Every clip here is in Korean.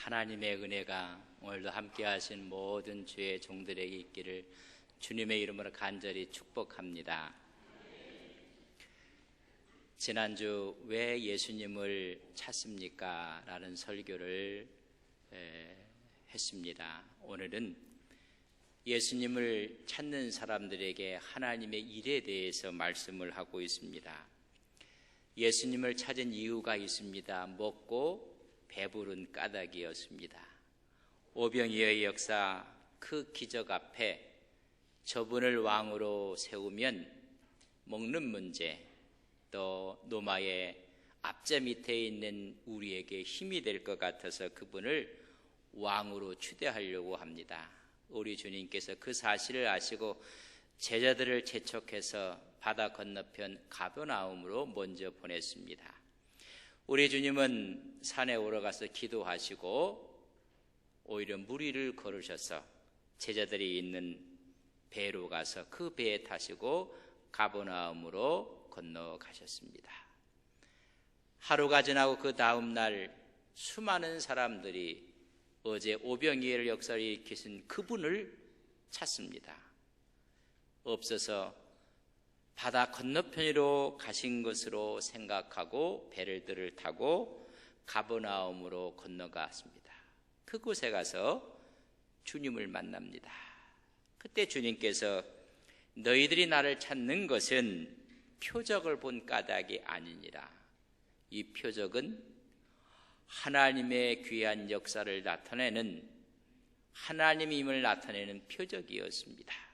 하나님의 은혜가 오늘도 함께 하신 모든 주의 종들에게 있기를 주님의 이름으로 간절히 축복합니다. 지난주 왜 예수님을 찾습니까? 라는 설교를 했습니다. 오늘은 예수님을 찾는 사람들에게 하나님의 일에 대해서 말씀을 하고 있습니다. 예수님을 찾은 이유가 있습니다. 먹고 배부른 까닭이었습니다. 오병이어의 역사 그 기적 앞에 저분을 왕으로 세우면 먹는 문제, 또 노마의 앞자 밑에 있는 우리에게 힘이 될 것 같아서 그분을 왕으로 추대하려고 합니다. 우리 주님께서 그 사실을 아시고 제자들을 재촉해서 바다 건너편 가버나움으로 먼저 보냈습니다. 우리 주님은 산에 올라가서 기도하시고 오히려 무리를 걸으셔서 제자들이 있는 배로 가서 그 배에 타시고 가버나움으로 건너가셨습니다. 하루가 지나고 그 다음 날 수많은 사람들이 어제 오병이어의 역사를 일으키신 그분을 찾습니다. 없어서 바다 건너편으로 가신 것으로 생각하고 배를 타고 가버나움으로 건너갔습니다. 그곳에 가서 주님을 만납니다. 그때 주님께서 너희들이 나를 찾는 것은 표적을 본 까닭이 아니니라. 이 표적은 하나님의 귀한 역사를 나타내는 하나님의 힘을 나타내는 표적이었습니다.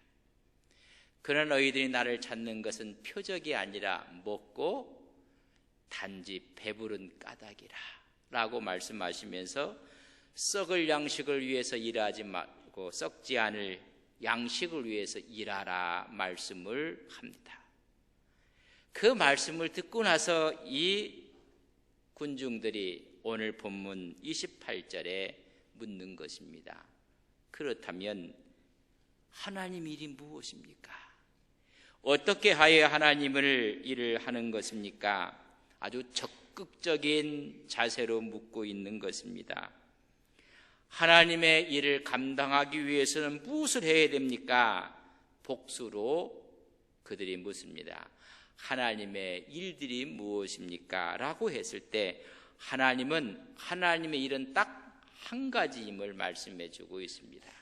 그러나 너희들이 나를 찾는 것은 표적이 아니라 먹고 단지 배부른 까닭이라 라고 말씀하시면서 썩을 양식을 위해서 일하지 말고 썩지 않을 양식을 위해서 일하라 말씀을 합니다. 그 말씀을 듣고 나서 이 군중들이 오늘 본문 28절에 묻는 것입니다. 그렇다면 하나님 일이 무엇입니까? 어떻게 하여 하나님을 일을 하는 것입니까? 아주 적극적인 자세로 묻고 있는 것입니다. 하나님의 일을 감당하기 위해서는 무엇을 해야 됩니까? 복수로 그들이 묻습니다. 하나님의 일들이 무엇입니까? 라고 했을 때 하나님은 하나님의 일은 딱 한 가지임을 말씀해 주고 있습니다.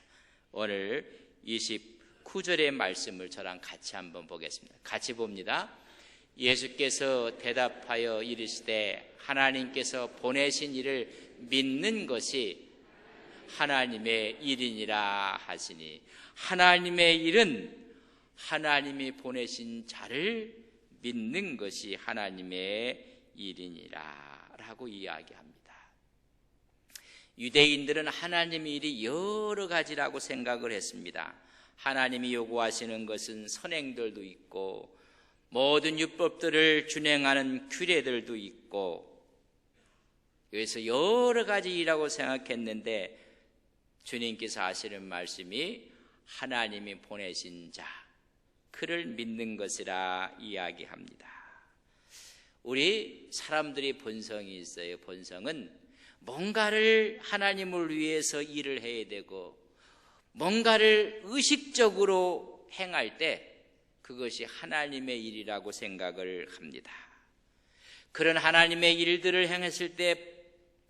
오늘 29절의 말씀을 저랑 같이 한번 보겠습니다. 같이 봅니다. 예수께서 대답하여 이르시되 하나님께서 보내신 이를 믿는 것이 하나님의 일이니라 하시니, 하나님의 일은 하나님이 보내신 자를 믿는 것이 하나님의 일이니라 라고 이야기합니다. 유대인들은 하나님의 일이 여러 가지라고 생각을 했습니다. 하나님이 요구하시는 것은 선행들도 있고 모든 율법들을 준행하는 규례들도 있고, 그래서 여러 가지 일이라고 생각했는데 주님께서 하시는 말씀이 하나님이 보내신 자, 그를 믿는 것이라 이야기합니다. 우리 사람들이 본성이 있어요. 본성은 뭔가를 하나님을 위해서 일을 해야 되고 뭔가를 의식적으로 행할 때 그것이 하나님의 일이라고 생각을 합니다. 그런 하나님의 일들을 행했을 때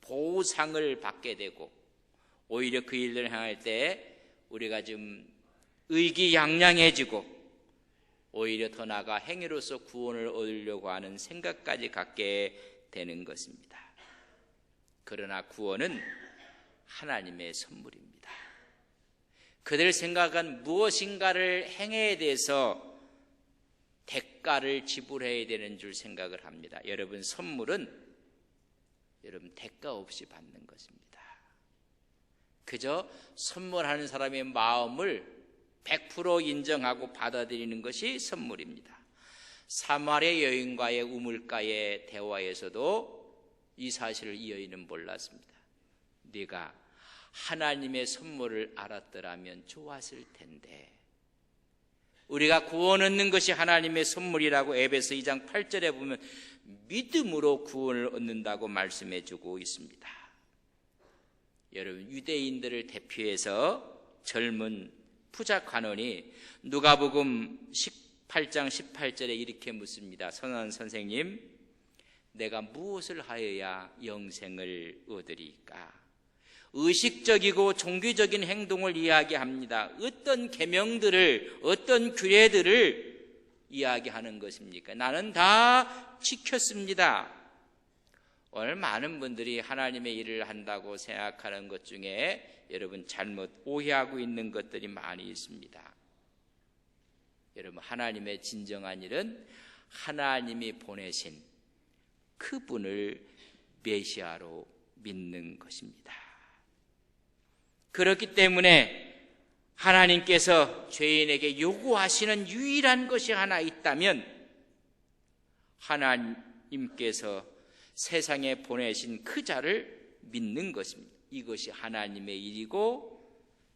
보상을 받게 되고 오히려 그 일들을 행할 때 우리가 좀 의기양양해지고 오히려 더 나아가 행위로서 구원을 얻으려고 하는 생각까지 갖게 되는 것입니다. 그러나 구원은 하나님의 선물입니다. 그들 생각은 무엇인가를 행해야 돼서 대가를 지불해야 되는 줄 생각을 합니다. 여러분, 선물은 여러분 대가 없이 받는 것입니다. 그저 선물하는 사람의 마음을 100% 인정하고 받아들이는 것이 선물입니다. 사마리아 여인과의 우물가의 대화에서도 이 사실을 이 여인은 몰랐습니다. 네가 하나님의 선물을 알았더라면 좋았을 텐데. 우리가 구원 얻는 것이 하나님의 선물이라고 에베소 2장 8절에 보면 믿음으로 구원을 얻는다고 말씀해 주고 있습니다. 여러분, 유대인들을 대표해서 젊은 부자 관원이 누가복음 18장 18절에 이렇게 묻습니다. 선한 선생님, 내가 무엇을 하여야 영생을 얻으리까? 의식적이고 종교적인 행동을 이야기합니다. 어떤 계명들을, 어떤 규례들을 이야기하는 것입니까? 나는 다 지켰습니다. 오늘 많은 분들이 하나님의 일을 한다고 생각하는 것 중에 여러분 잘못 오해하고 있는 것들이 많이 있습니다. 여러분, 하나님의 진정한 일은 하나님이 보내신 그분을 메시아로 믿는 것입니다. 그렇기 때문에 하나님께서 죄인에게 요구하시는 유일한 것이 하나 있다면 하나님께서 세상에 보내신 그 자를 믿는 것입니다. 이것이 하나님의 일이고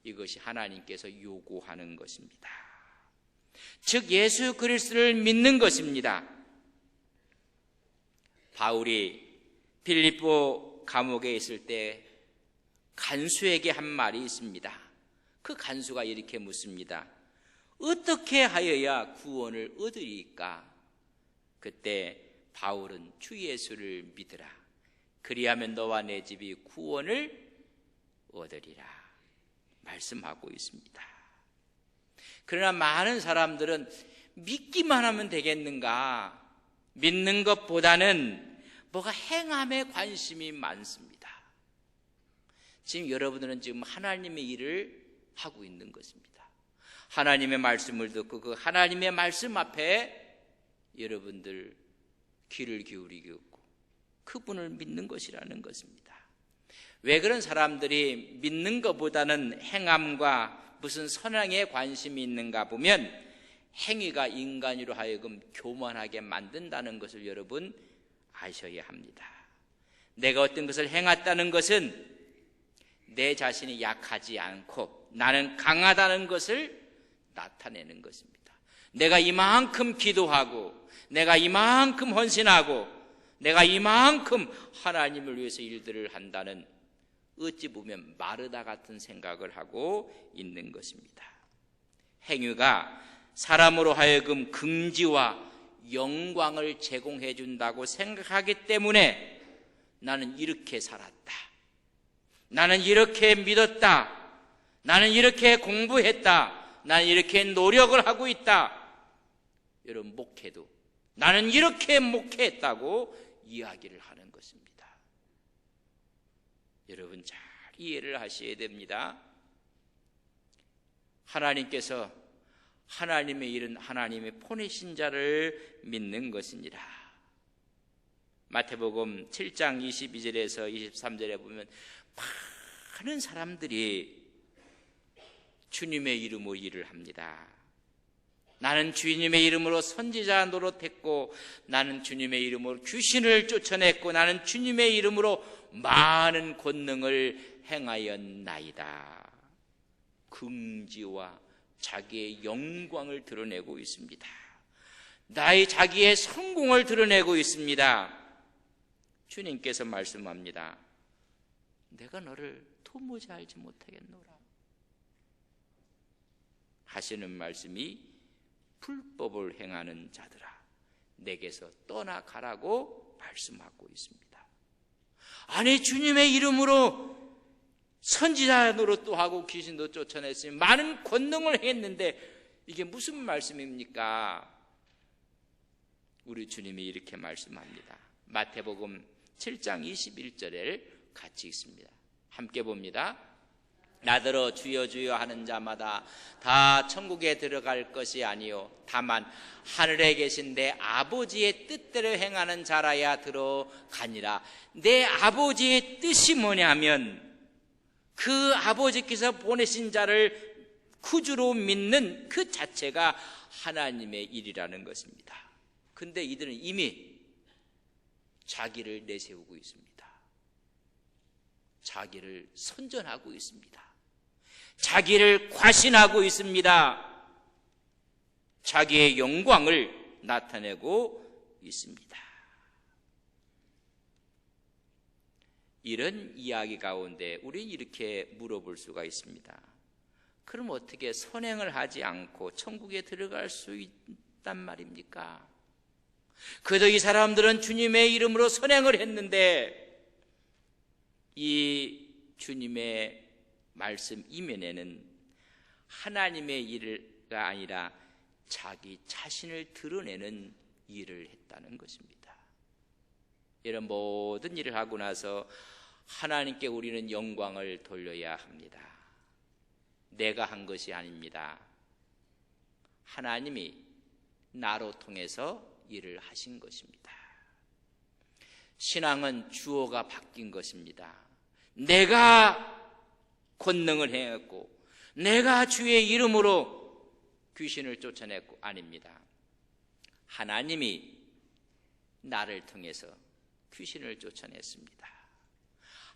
이것이 하나님께서 요구하는 것입니다. 즉 예수 그리스도를 믿는 것입니다. 바울이 빌립보 감옥에 있을 때 간수에게 한 말이 있습니다. 그 간수가 이렇게 묻습니다. 어떻게 하여야 구원을 얻으리까? 그때 바울은 주 예수를 믿으라. 그리하면 너와 내 집이 구원을 얻으리라 말씀하고 있습니다. 그러나 많은 사람들은 믿기만 하면 되겠는가? 믿는 것보다는 뭐가 행함에 관심이 많습니다. 지금 여러분들은 지금 하나님의 일을 하고 있는 것입니다. 하나님의 말씀을 듣고 그 하나님의 말씀 앞에 여러분들 귀를 기울이고 그분을 믿는 것이라는 것입니다. 왜 그런 사람들이 믿는 것보다는 행함과 무슨 선행에 관심이 있는가 보면 행위가 인간으로 하여금 교만하게 만든다는 것을 여러분 아셔야 합니다. 내가 어떤 것을 행했다는 것은 내 자신이 약하지 않고 나는 강하다는 것을 나타내는 것입니다. 내가 이만큼 기도하고 내가 이만큼 헌신하고 내가 이만큼 하나님을 위해서 일들을 한다는 어찌 보면 마르다 같은 생각을 하고 있는 것입니다. 행위가 사람으로 하여금 긍지와 영광을 제공해 준다고 생각하기 때문에 나는 이렇게 살았다, 나는 이렇게 믿었다, 나는 이렇게 공부했다, 나는 이렇게 노력을 하고 있다. 여러분, 목회도 나는 이렇게 목회했다고 이야기를 하는 것입니다. 여러분 잘 이해를 하셔야 됩니다. 하나님께서 하나님의 일은 하나님의 보내신 자를 믿는 것이니라. 마태복음 7장 22절에서 23절에 보면 많은 사람들이 주님의 이름으로 일을 합니다. 나는 주님의 이름으로 선지자 노릇했고, 나는 주님의 이름으로 귀신을 쫓아냈고, 나는 주님의 이름으로 많은 권능을 행하였나이다. 긍지와 자기의 영광을 드러내고 있습니다. 나의 자기의 성공을 드러내고 있습니다. 주님께서 말씀합니다. 내가 너를 도무지 알지 못하겠노라 하시는 말씀이 불법을 행하는 자들아 내게서 떠나가라고 말씀하고 있습니다. 아니, 주님의 이름으로 선지자 노릇도 하고 귀신도 쫓아냈으니 많은 권능을 했는데 이게 무슨 말씀입니까? 우리 주님이 이렇게 말씀합니다. 마태복음 7장 21절을 같이 읽습니다. 함께 봅니다. 나더러 주여 주여 하는 자마다 다 천국에 들어갈 것이 아니요 다만 하늘에 계신 내 아버지의 뜻대로 행하는 자라야 들어가니라. 내 아버지의 뜻이 뭐냐면 그 아버지께서 보내신 자를 구주로 믿는 그 자체가 하나님의 일이라는 것입니다. 근데 이들은 이미 자기를 내세우고 있습니다. 자기를 선전하고 있습니다. 자기를 과신하고 있습니다. 자기의 영광을 나타내고 있습니다. 이런 이야기 가운데 우리는 이렇게 물어볼 수가 있습니다. 그럼 어떻게 선행을 하지 않고 천국에 들어갈 수 있단 말입니까? 그저 이 사람들은 주님의 이름으로 선행을 했는데 이 주님의 말씀 이면에는 하나님의 일가 아니라 자기 자신을 드러내는 일을 했다는 것입니다. 이런 모든 일을 하고 나서 하나님께 우리는 영광을 돌려야 합니다. 내가 한 것이 아닙니다. 하나님이 나로 통해서 일을 하신 것입니다. 신앙은 주어가 바뀐 것입니다. 내가 권능을 행했고 내가 주의 이름으로 귀신을 쫓아냈고 아닙니다. 하나님이 나를 통해서 귀신을 쫓아냈습니다.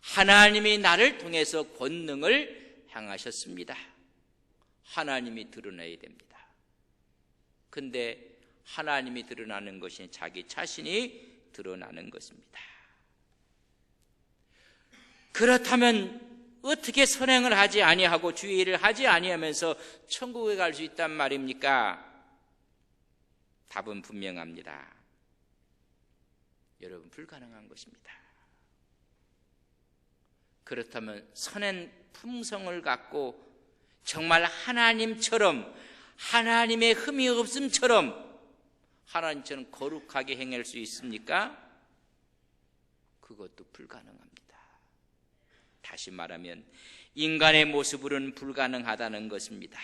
하나님이 나를 통해서 권능을 행하셨습니다. 하나님이 드러나야 됩니다. 근데 하나님이 드러나는 것이 자기 자신이 드러나는 것입니다. 그렇다면 어떻게 선행을 하지 아니하고 주의 일을 하지 아니하면서 천국에 갈 수 있단 말입니까? 답은 분명합니다. 여러분, 불가능한 것입니다. 그렇다면 선한 품성을 갖고 정말 하나님처럼, 하나님의 흠이 없음처럼 하나님처럼 거룩하게 행할 수 있습니까? 그것도 불가능합니다. 다시 말하면 인간의 모습으로는 불가능하다는 것입니다.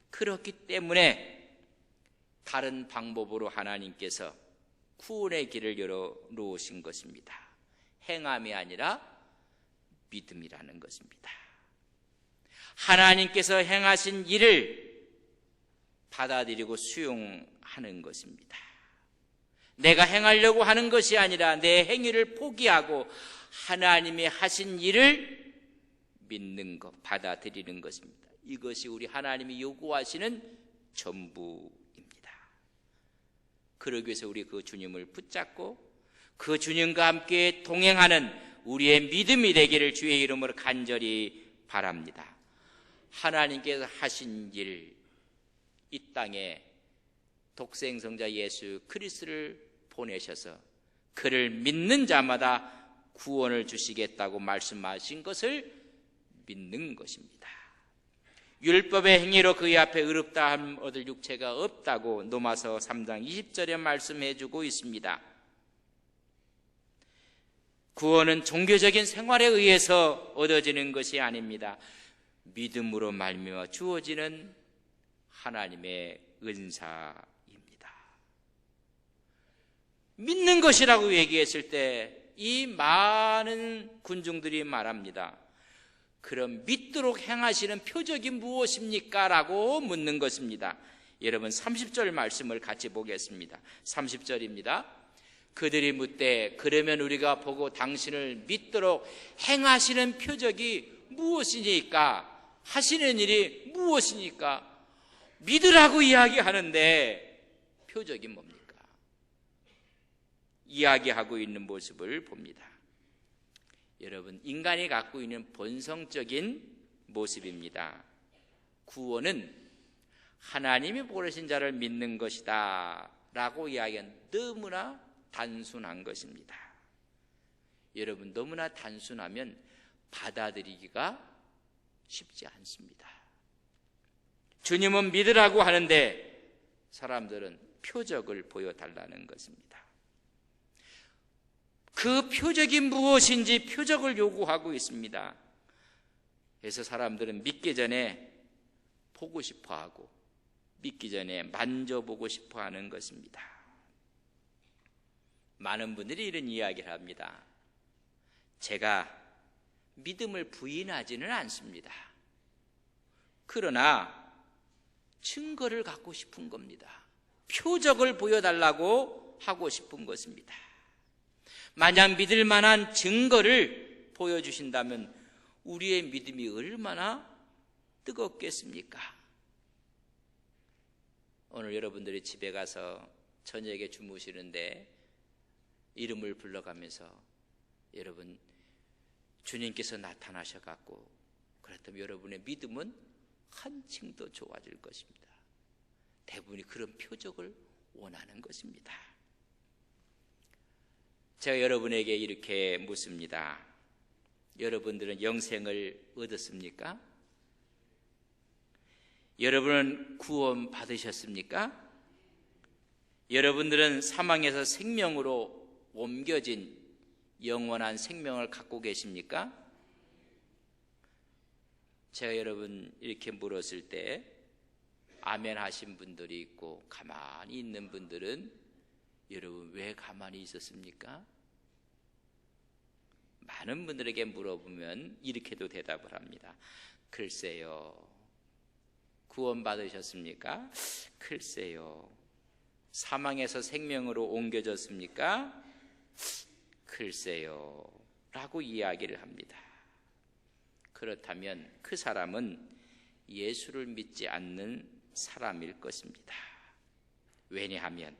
그렇기 때문에 다른 방법으로 하나님께서 구원의 길을 열어 놓으신 것입니다. 행함이 아니라 믿음이라는 것입니다. 하나님께서 행하신 일을 받아들이고 수용하는 것입니다. 내가 행하려고 하는 것이 아니라 내 행위를 포기하고 하나님이 하신 일을 믿는 것, 받아들이는 것입니다. 이것이 우리 하나님이 요구하시는 전부입니다. 그러기 위해서 우리 그 주님을 붙잡고 그 주님과 함께 동행하는 우리의 믿음이 되기를 주의 이름으로 간절히 바랍니다. 하나님께서 하신 일, 이 땅에 독생성자 예수 그리스도를 보내셔서 그를 믿는 자마다 구원을 주시겠다고 말씀하신 것을 믿는 것입니다. 율법의 행위로 그의 앞에 의롭다함 얻을 육체가 없다고 로마서 3장 20절에 말씀해주고 있습니다. 구원은 종교적인 생활에 의해서 얻어지는 것이 아닙니다. 믿음으로 말미암아 주어지는 하나님의 은사입니다. 믿는 것이라고 얘기했을 때 이 많은 군중들이 말합니다. 그럼 믿도록 행하시는 표적이 무엇입니까? 라고 묻는 것입니다. 여러분 30절 말씀을 같이 보겠습니다. 30절입니다. 그들이 묻되 그러면 우리가 보고 당신을 믿도록 행하시는 표적이 무엇이니까? 하시는 일이 무엇이니까? 믿으라고 이야기하는데 표적이 뭡니까? 이야기하고 있는 모습을 봅니다. 여러분, 인간이 갖고 있는 본성적인 모습입니다. 구원은 하나님이 보내신 자를 믿는 것이다 라고 이야기한 너무나 단순한 것입니다. 여러분, 너무나 단순하면 받아들이기가 쉽지 않습니다. 주님은 믿으라고 하는데 사람들은 표적을 보여달라는 것입니다. 그 표적이 무엇인지 표적을 요구하고 있습니다. 그래서 사람들은 믿기 전에 보고 싶어하고 믿기 전에 만져보고 싶어하는 것입니다. 많은 분들이 이런 이야기를 합니다. 제가 믿음을 부인하지는 않습니다. 그러나 증거를 갖고 싶은 겁니다. 표적을 보여달라고 하고 싶은 것입니다. 만약 믿을 만한 증거를 보여주신다면 우리의 믿음이 얼마나 뜨겁겠습니까? 오늘 여러분들이 집에 가서 저녁에 주무시는데 이름을 불러가면서 여러분, 주님께서 나타나셔갖고 그렇다면 여러분의 믿음은 한층 더 좋아질 것입니다. 대부분이 그런 표적을 원하는 것입니다. 제가 여러분에게 이렇게 묻습니다. 여러분들은 영생을 얻었습니까? 여러분은 구원 받으셨습니까? 여러분들은 사망에서 생명으로 옮겨진 영원한 생명을 갖고 계십니까? 제가 여러분 이렇게 물었을 때 아멘 하신 분들이 있고 가만히 있는 분들은 여러분 왜 가만히 있었습니까? 많은 분들에게 물어보면 이렇게도 대답을 합니다. 글쎄요. 구원 받으셨습니까? 글쎄요. 사망에서 생명으로 옮겨졌습니까? 글쎄요. 라고 이야기를 합니다. 그렇다면 그 사람은 예수를 믿지 않는 사람일 것입니다. 왜냐하면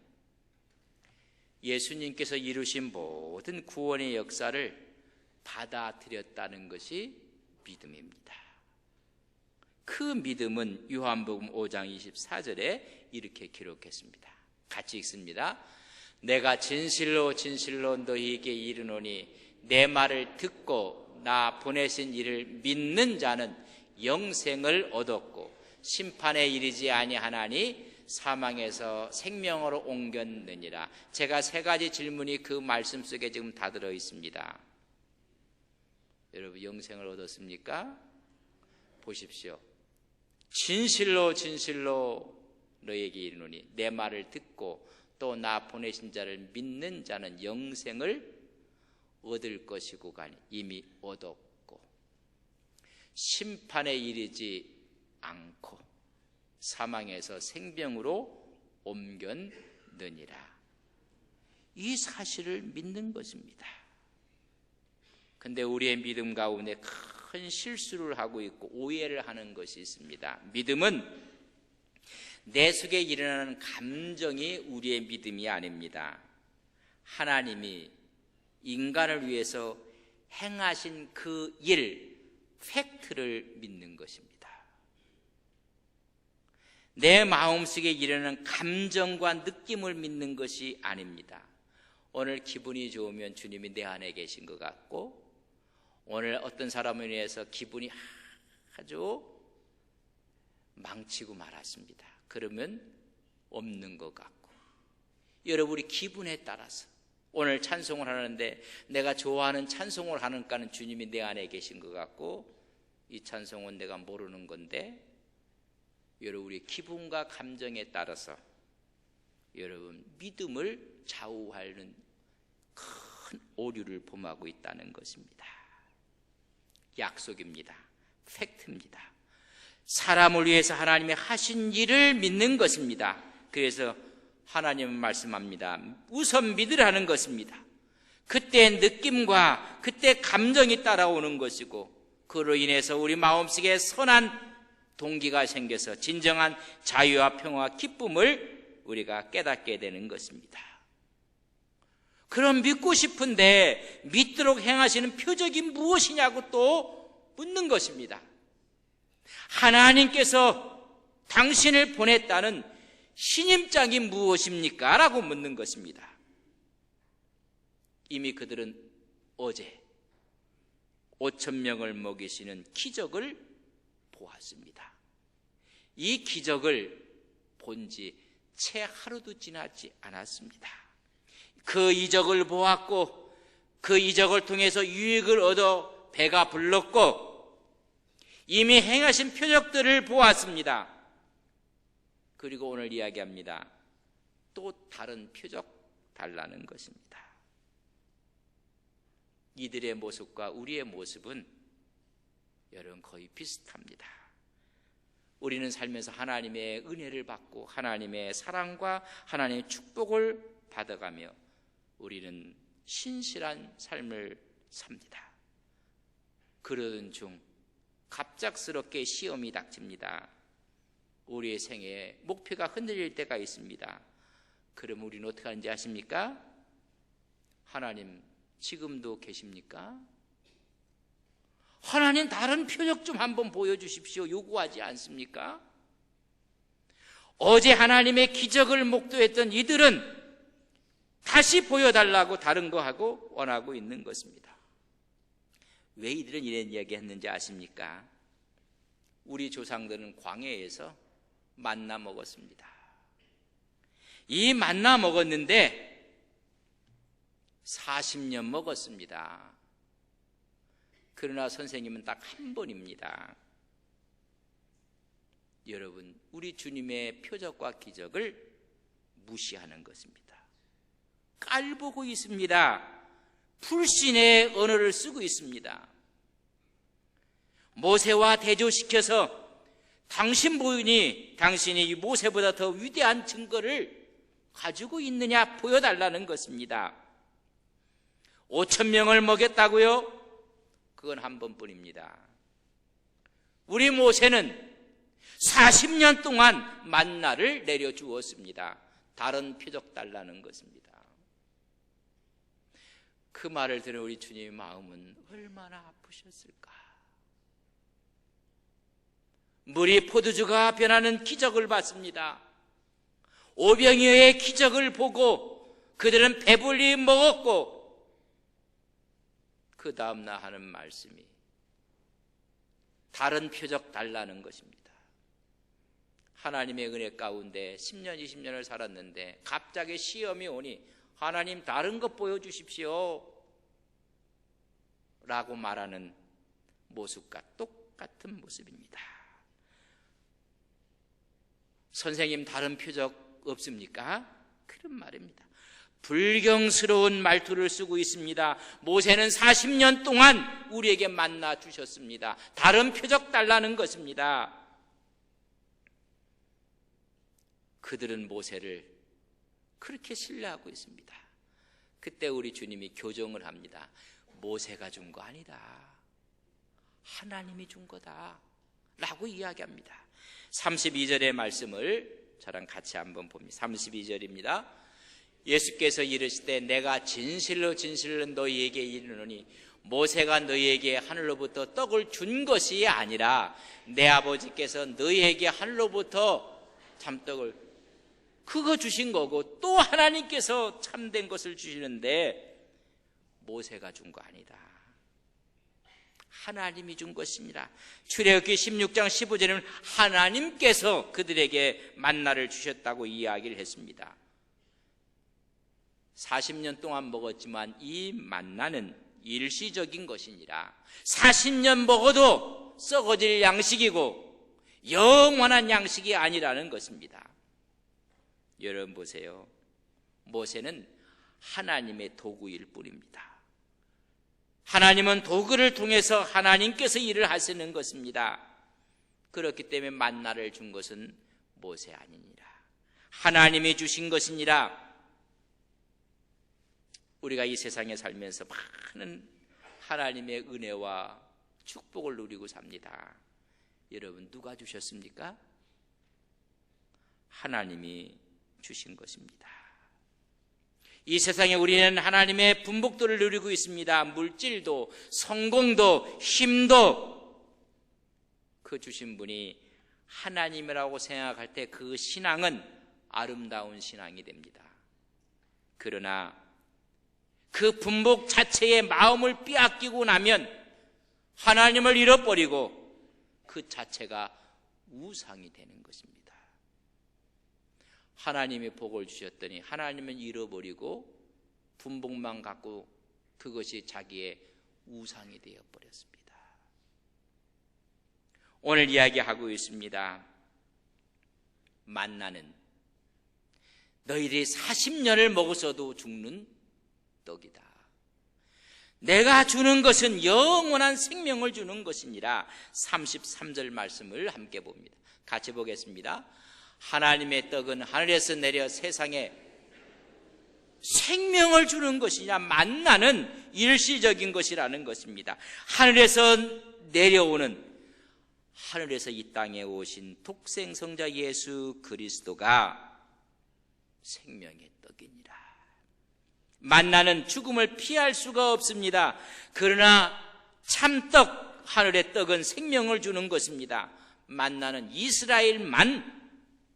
예수님께서 이루신 모든 구원의 역사를 받아들였다는 것이 믿음입니다. 그 믿음은 요한복음 5장 24절에 이렇게 기록했습니다. 같이 읽습니다. 내가 진실로 진실로 너희에게 이르노니 내 말을 듣고 나 보내신 이를 믿는 자는 영생을 얻었고 심판에 이르지 아니하나니 사망에서 생명으로 옮겼느니라. 제가 세 가지 질문이 그 말씀 속에 지금 다 들어 있습니다. 여러분 영생을 얻었습니까? 보십시오. 진실로 진실로 너에게 이르노니 내 말을 듣고 또 나 보내신 자를 믿는 자는 영생을 얻을 것이고가 이미 얻었고 심판에 이르지 않고 사망에서 생명으로 옮겼느니라. 이 사실을 믿는 것입니다. 근데 우리의 믿음 가운데 큰 실수를 하고 있고 오해를 하는 것이 있습니다. 믿음은 내 속에 일어나는 감정이 우리의 믿음이 아닙니다. 하나님이 인간을 위해서 행하신 그 일, 팩트를 믿는 것입니다. 내 마음속에 일어나는 감정과 느낌을 믿는 것이 아닙니다. 오늘 기분이 좋으면 주님이 내 안에 계신 것 같고 오늘 어떤 사람에 의해서 기분이 아주 망치고 말았습니다. 그러면 없는 것 같고 여러분이 기분에 따라서 오늘 찬송을 하는데 내가 좋아하는 찬송을 하는가는 주님이 내 안에 계신 것 같고 이 찬송은 내가 모르는 건데 여러분 우리 기분과 감정에 따라서 여러분 믿음을 좌우하는 큰 오류를 범하고 있다는 것입니다. 약속입니다. 팩트입니다. 사람을 위해서 하나님이 하신 일을 믿는 것입니다. 그래서 하나님은 말씀합니다. 우선 믿으라는 것입니다. 그때 느낌과 그때 감정이 따라오는 것이고 그로 인해서 우리 마음속에 선한 동기가 생겨서 진정한 자유와 평화와 기쁨을 우리가 깨닫게 되는 것입니다. 그럼 믿고 싶은데 믿도록 행하시는 표적이 무엇이냐고 또 묻는 것입니다. 하나님께서 당신을 보냈다는 신임장이 무엇입니까? 라고 묻는 것입니다. 이미 그들은 어제 5,000명을 먹이시는 기적을 보았습니다. 이 기적을 본 지 채 하루도 지나지 않았습니다. 그 이적을 보았고 그 이적을 통해서 유익을 얻어 배가 불렀고 이미 행하신 표적들을 보았습니다. 그리고 오늘 이야기합니다. 또 다른 표적 달라는 것입니다. 이들의 모습과 우리의 모습은 여러분 거의 비슷합니다. 우리는 살면서 하나님의 은혜를 받고 하나님의 사랑과 하나님의 축복을 받아가며 우리는 신실한 삶을 삽니다. 그러던 중 갑작스럽게 시험이 닥칩니다. 우리의 생애에 목표가 흔들릴 때가 있습니다. 그럼 우리는 어떻게 하는지 아십니까? 하나님, 지금도 계십니까? 하나님 다른 표적 좀 한번 보여주십시오. 요구하지 않습니까? 어제 하나님의 기적을 목도했던 이들은 다시 보여달라고 다른 거 하고 원하고 있는 것입니다. 왜 이들은 이런 이야기 했는지 아십니까? 우리 조상들은 광야에서 만나 먹었습니다. 이 만나 먹었는데 40년 먹었습니다. 그러나 선생님은 딱 한 번입니다. 여러분, 우리 주님의 표적과 기적을 무시하는 것입니다. 깔보고 있습니다. 불신의 언어를 쓰고 있습니다. 모세와 대조시켜서 당신이 모세보다 더 위대한 증거를 가지고 있느냐 보여달라는 것입니다. 5,000명을 먹였다고요? 그건 한 번뿐입니다. 우리 모세는 40년 동안 만나를 내려주었습니다. 다른 표적 달라는 것입니다. 그 말을 들은 우리 주님의 마음은 얼마나 아프셨을까? 물이 포도주가 변하는 기적을 봤습니다. 오병이어의 기적을 보고 그들은 배불리 먹었고, 그 다음날 하는 말씀이 다른 표적 달라는 것입니다. 하나님의 은혜 가운데 10년, 20년을 살았는데 갑자기 시험이 오니 하나님 다른 것 보여주십시오 라고 말하는 모습과 똑같은 모습입니다. 선생님 다른 표적 없습니까? 그런 말입니다. 불경스러운 말투를 쓰고 있습니다. 모세는 40년 동안 우리에게 만나 주셨습니다. 다른 표적 달라는 것입니다. 그들은 모세를 그렇게 신뢰하고 있습니다. 그때 우리 주님이 교정을 합니다. 모세가 준 거 아니다. 하나님이 준 거다 라고 이야기합니다. 32절의 말씀을 저랑 같이 한번 봅니다. 32절입니다. 예수께서 이르시되 내가 진실로 진실로 너희에게 이르노니 모세가 너희에게 하늘로부터 떡을 준 것이 아니라 내 아버지께서 너희에게 하늘로부터 참떡을 그거 주신 거고, 또 하나님께서 참된 것을 주시는데 모세가 준 거 아니다. 하나님이 준 것입니다. 출애굽기 16장 15절에는 하나님께서 그들에게 만나를 주셨다고 이야기를 했습니다. 40년 동안 먹었지만 이 만나는 일시적인 것이니라 40년 먹어도 썩어질 양식이고 영원한 양식이 아니라는 것입니다. 여러분 보세요. 모세는 하나님의 도구일 뿐입니다. 하나님은 도구를 통해서 하나님께서 일을 하시는 것입니다. 그렇기 때문에 만나를 준 것은 모세 아니니라. 하나님이 주신 것이니라. 우리가 이 세상에 살면서 많은 하나님의 은혜와 축복을 누리고 삽니다. 여러분 누가 주셨습니까? 하나님이 주신 것입니다. 이 세상에 우리는 하나님의 분복도를 누리고 있습니다. 물질도 성공도 힘도 그 주신 분이 하나님이라고 생각할 때 그 신앙은 아름다운 신앙이 됩니다. 그러나 그 분복 자체의 마음을 빼앗기고 나면 하나님을 잃어버리고 그 자체가 우상이 되는 것입니다. 하나님이 복을 주셨더니 하나님은 잃어버리고 분복만 갖고 그것이 자기의 우상이 되어버렸습니다. 오늘 이야기하고 있습니다. 만나는 너희들이 40년을 먹어서도 죽는 떡이다. 내가 주는 것은 영원한 생명을 주는 것이니라. 33절 말씀을 함께 봅니다. 같이 보겠습니다. 하나님의 떡은 하늘에서 내려 세상에 생명을 주는 것이냐. 만나는 일시적인 것이라는 것입니다. 하늘에서 내려오는, 하늘에서 이 땅에 오신 독생성자 예수 그리스도가 생명의 떡이니라. 만나는 죽음을 피할 수가 없습니다. 그러나 참떡, 하늘의 떡은 생명을 주는 것입니다. 만나는 이스라엘만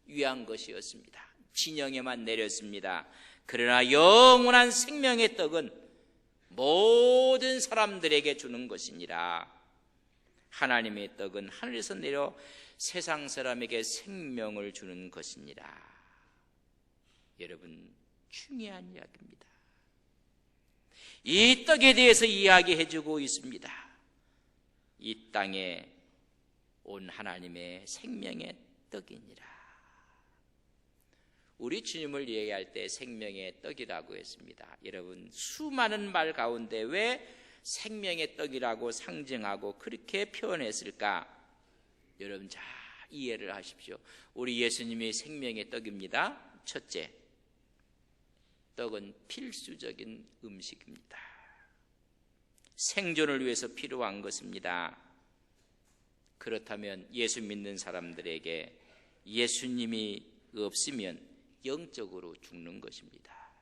위한 것이었습니다. 진영에만 내렸습니다. 그러나 영원한 생명의 떡은 모든 사람들에게 주는 것이니라. 하나님의 떡은 하늘에서 내려 세상 사람에게 생명을 주는 것이니라. 여러분, 중요한 이야기입니다. 이 떡에 대해서 이야기해주고 있습니다. 이 땅에 온 하나님의 생명의 떡이니라. 우리 주님을 얘기할 때 생명의 떡이라고 했습니다. 여러분, 수많은 말 가운데 왜 생명의 떡이라고 상징하고 그렇게 표현했을까? 여러분 잘 이해를 하십시오. 우리 예수님이 생명의 떡입니다. 첫째, 떡은 필수적인 음식입니다. 생존을 위해서 필요한 것입니다. 그렇다면 예수 믿는 사람들에게 예수님이 없으면 영적으로 죽는 것입니다.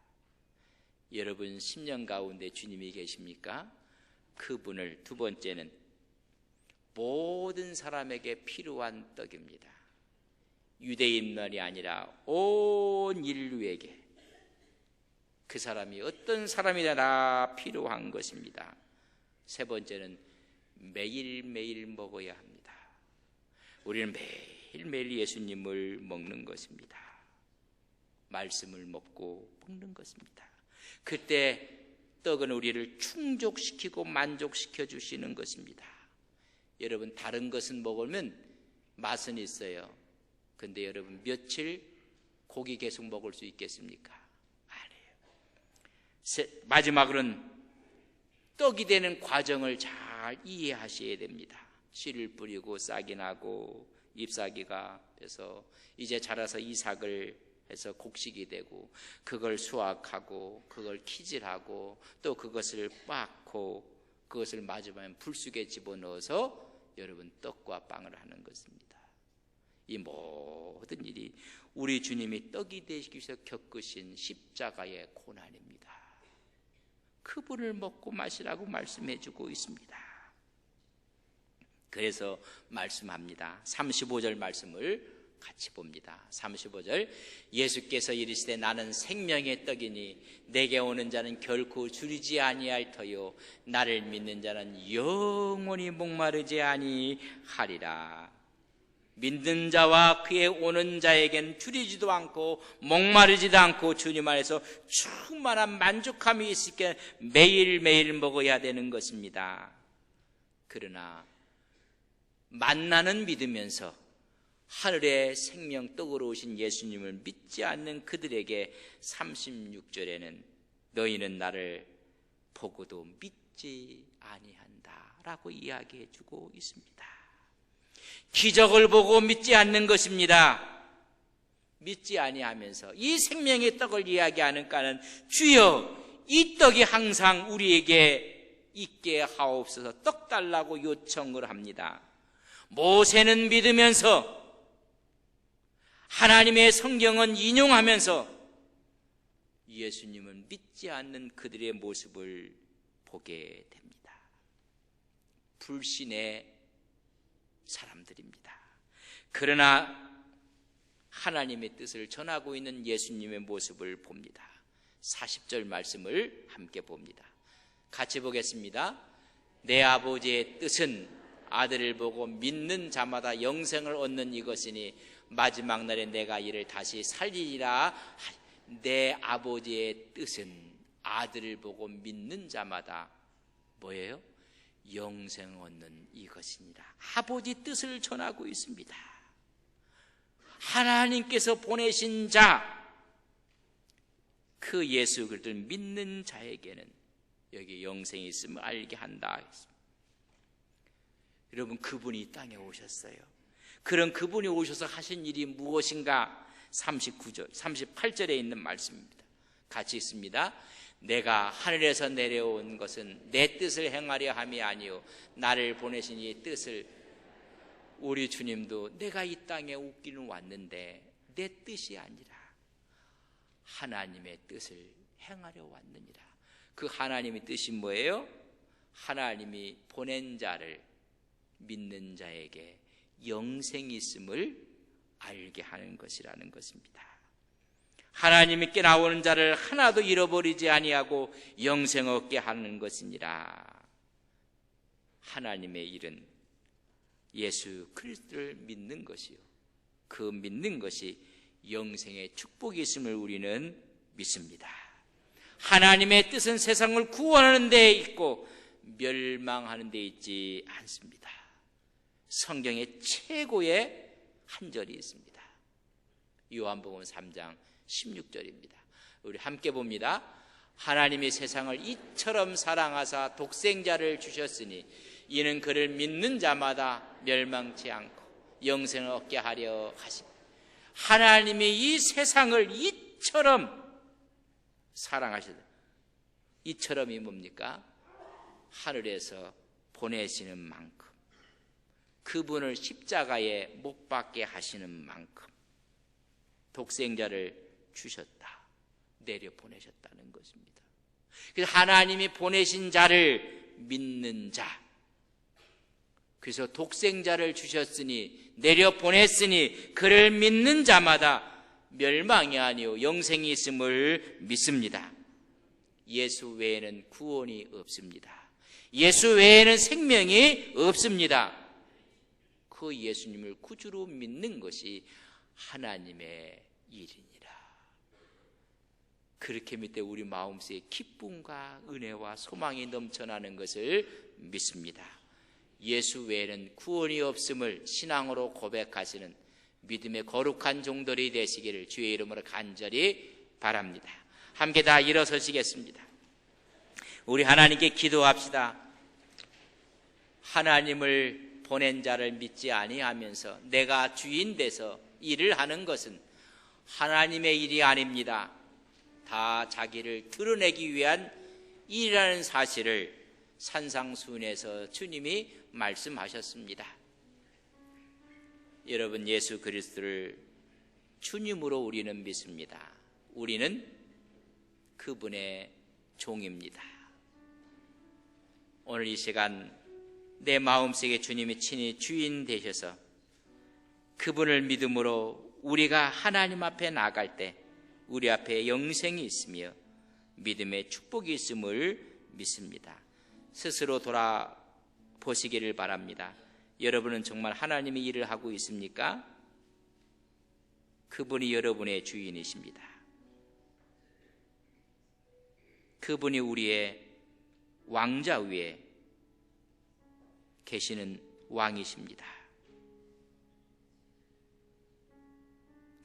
여러분 10년 가운데 주님이 계십니까? 그분을, 두 번째는 모든 사람에게 필요한 떡입니다. 유대인만이 아니라 온 인류에게, 그 사람이 어떤 사람이나 다 필요한 것입니다. 세 번째는 매일매일 먹어야 합니다. 우리는 매일매일 예수님을 먹는 것입니다. 말씀을 먹고 먹는 것입니다. 그때 떡은 우리를 충족시키고 만족시켜 주시는 것입니다. 여러분, 다른 것은 먹으면 맛은 있어요. 근데 여러분, 며칠 고기 계속 먹을 수 있겠습니까? 아니에요. 마지막으로는 떡이 되는 과정을 잘 이해하셔야 됩니다. 씨를 뿌리고 싹이 나고 잎사귀가 돼서 이제 자라서 이삭을 해서 곡식이 되고, 그걸 수확하고 그걸 키질하고 또 그것을 빻고 그것을 마지막에 불쑥에 집어넣어서 여러분 떡과 빵을 하는 것입니다. 이 모든 일이 우리 주님이 떡이 되시기 위해서 겪으신 십자가의 고난입니다. 그분을 먹고 마시라고 말씀해 주고 있습니다. 그래서 말씀합니다. 35절 말씀을 같이 봅니다. 35절, 예수께서 이르시되 나는 생명의 떡이니 내게 오는 자는 결코 줄이지 아니할 터요 나를 믿는 자는 영원히 목마르지 아니하리라. 믿는 자와 그의 오는 자에겐 줄이지도 않고 목마르지도 않고 주님 안에서 충만한 만족함이 있을게 매일매일 먹어야 되는 것입니다. 그러나 만나는 믿으면서 하늘의 생명 떡으로 오신 예수님을 믿지 않는 그들에게 36절에는 너희는 나를 보고도 믿지 아니한다 라고 이야기해 주고 있습니다. 기적을 보고 믿지 않는 것입니다. 믿지 아니하면서 이 생명의 떡을 이야기하는가는 주여 이 떡이 항상 우리에게 있게 하옵소서, 떡 달라고 요청을 합니다. 모세는 믿으면서 하나님의 성경은 인용하면서 예수님은 믿지 않는 그들의 모습을 보게 됩니다. 불신의 사람들입니다. 그러나 하나님의 뜻을 전하고 있는 예수님의 모습을 봅니다. 40절 말씀을 함께 봅니다. 같이 보겠습니다. 내 아버지의 뜻은 아들을 보고 믿는 자마다 영생을 얻는 이것이니 마지막 날에 내가 이를 다시 살리리라. 내 아버지의 뜻은 아들을 보고 믿는 자마다 뭐예요? 영생 얻는 이것이니라. 아버지 뜻을 전하고 있습니다. 하나님께서 보내신 자, 그 예수 그리스도를 믿는 자에게는 여기 영생이 있음을 알게 한다. 여러분, 그분이 이 땅에 오셨어요. 그런 그분이 오셔서 하신 일이 무엇인가? 39절, 38절에 있는 말씀입니다. 같이 있습니다. 내가 하늘에서 내려온 것은 내 뜻을 행하려 함이 아니요 나를 보내신 이 뜻을, 우리 주님도 내가 이 땅에 오기는 왔는데 내 뜻이 아니라 하나님의 뜻을 행하려 왔느니라. 그 하나님의 뜻이 뭐예요? 하나님이 보낸 자를 믿는 자에게 영생이 있음을 알게 하는 것이라는 것입니다. 하나님께 나오는 자를 하나도 잃어버리지 아니하고 영생 얻게 하는 것이니라. 하나님의 일은 예수 그리스도를 믿는 것이요, 그 믿는 것이 영생의 축복이 있음을 우리는 믿습니다. 하나님의 뜻은 세상을 구원하는 데에 있고 멸망하는 데에 있지 않습니다. 성경의 최고의 한 절이 있습니다. 요한복음 3장 16절입니다. 우리 함께 봅니다. 하나님이 세상을 이처럼 사랑하사 독생자를 주셨으니 이는 그를 믿는 자마다 멸망치 않고 영생을 얻게 하려 하십니다. 하나님이 이 세상을 이처럼 사랑하셨다. 이처럼이 뭡니까? 하늘에서 보내시는 만큼, 그분을 십자가에 못 박게 하시는 만큼 독생자를 주셨다, 내려보내셨다는 것입니다. 그래서 하나님이 보내신 자를 믿는 자, 그래서 독생자를 주셨으니 내려보냈으니 그를 믿는 자마다 멸망이 아니요 영생이 있음을 믿습니다. 예수 외에는 구원이 없습니다. 예수 외에는 생명이 없습니다. 그 예수님을 구주로 믿는 것이 하나님의 일이니라. 그렇게 믿되 우리 마음속에 기쁨과 은혜와 소망이 넘쳐나는 것을 믿습니다. 예수 외에는 구원이 없음을 신앙으로 고백하시는 믿음의 거룩한 종들이 되시기를 주의 이름으로 간절히 바랍니다. 함께 다 일어서시겠습니다. 우리 하나님께 기도합시다. 하나님을 보낸 자를 믿지 아니하면서 내가 주인 돼서 일을 하는 것은 하나님의 일이 아닙니다. 다 자기를 드러내기 위한 일이라는 사실을 산상수훈에서 주님이 말씀하셨습니다. 여러분, 예수 그리스도를 주님으로 우리는 믿습니다. 우리는 그분의 종입니다. 오늘 이 시간 내 마음속에 주님이 친히 주인 되셔서 그분을 믿음으로 우리가 하나님 앞에 나갈 때 우리 앞에 영생이 있으며 믿음의 축복이 있음을 믿습니다. 스스로 돌아보시기를 바랍니다. 여러분은 정말 하나님의 일을 하고 있습니까? 그분이 여러분의 주인이십니다. 그분이 우리의 왕자 위에 계시는 왕이십니다.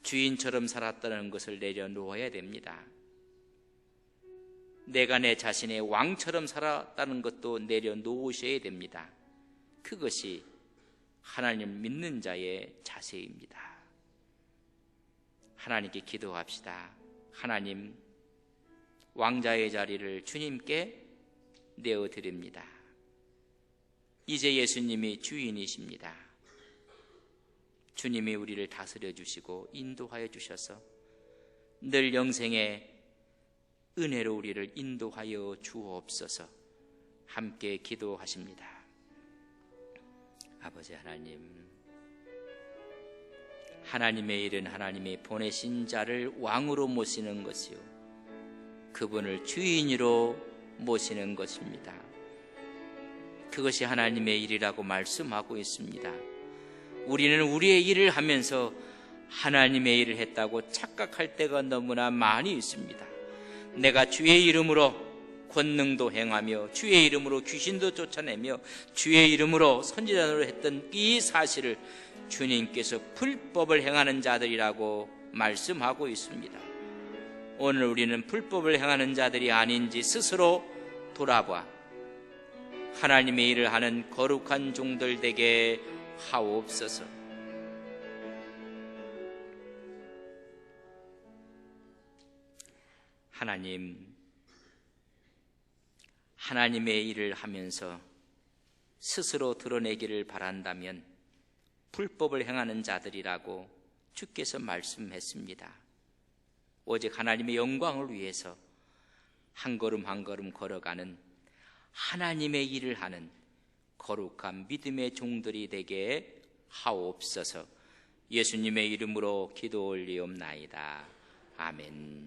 주인처럼 살았다는 것을 내려놓아야 됩니다. 내가 내 자신의 왕처럼 살았다는 것도 내려놓으셔야 됩니다. 그것이 하나님 믿는 자의 자세입니다. 하나님께 기도합시다. 하나님, 왕자의 자리를 주님께 내어드립니다. 이제 예수님이 주인이십니다. 주님이 우리를 다스려 주시고 인도하여 주셔서 늘 영생의 은혜로 우리를 인도하여 주옵소서. 함께 기도하십니다. 아버지 하나님, 하나님의 일은 하나님이 보내신 자를 왕으로 모시는 것이요, 그분을 주인으로 모시는 것입니다. 그것이 하나님의 일이라고 말씀하고 있습니다. 우리는 우리의 일을 하면서 하나님의 일을 했다고 착각할 때가 너무나 많이 있습니다. 내가 주의 이름으로 권능도 행하며 주의 이름으로 귀신도 쫓아내며 주의 이름으로 선지자로 했던 이 사실을 주님께서 불법을 행하는 자들이라고 말씀하고 있습니다. 오늘 우리는 불법을 행하는 자들이 아닌지 스스로 돌아봐 하나님의 일을 하는 거룩한 종들 되게 하옵소서. 하나님, 하나님의 일을 하면서 스스로 드러내기를 바란다면 불법을 행하는 자들이라고 주께서 말씀했습니다. 오직 하나님의 영광을 위해서 한 걸음 한 걸음 걸어가는 하나님의 일을 하는 거룩한 믿음의 종들이 되게 하옵소서. 예수님의 이름으로 기도 올리옵나이다. 아멘.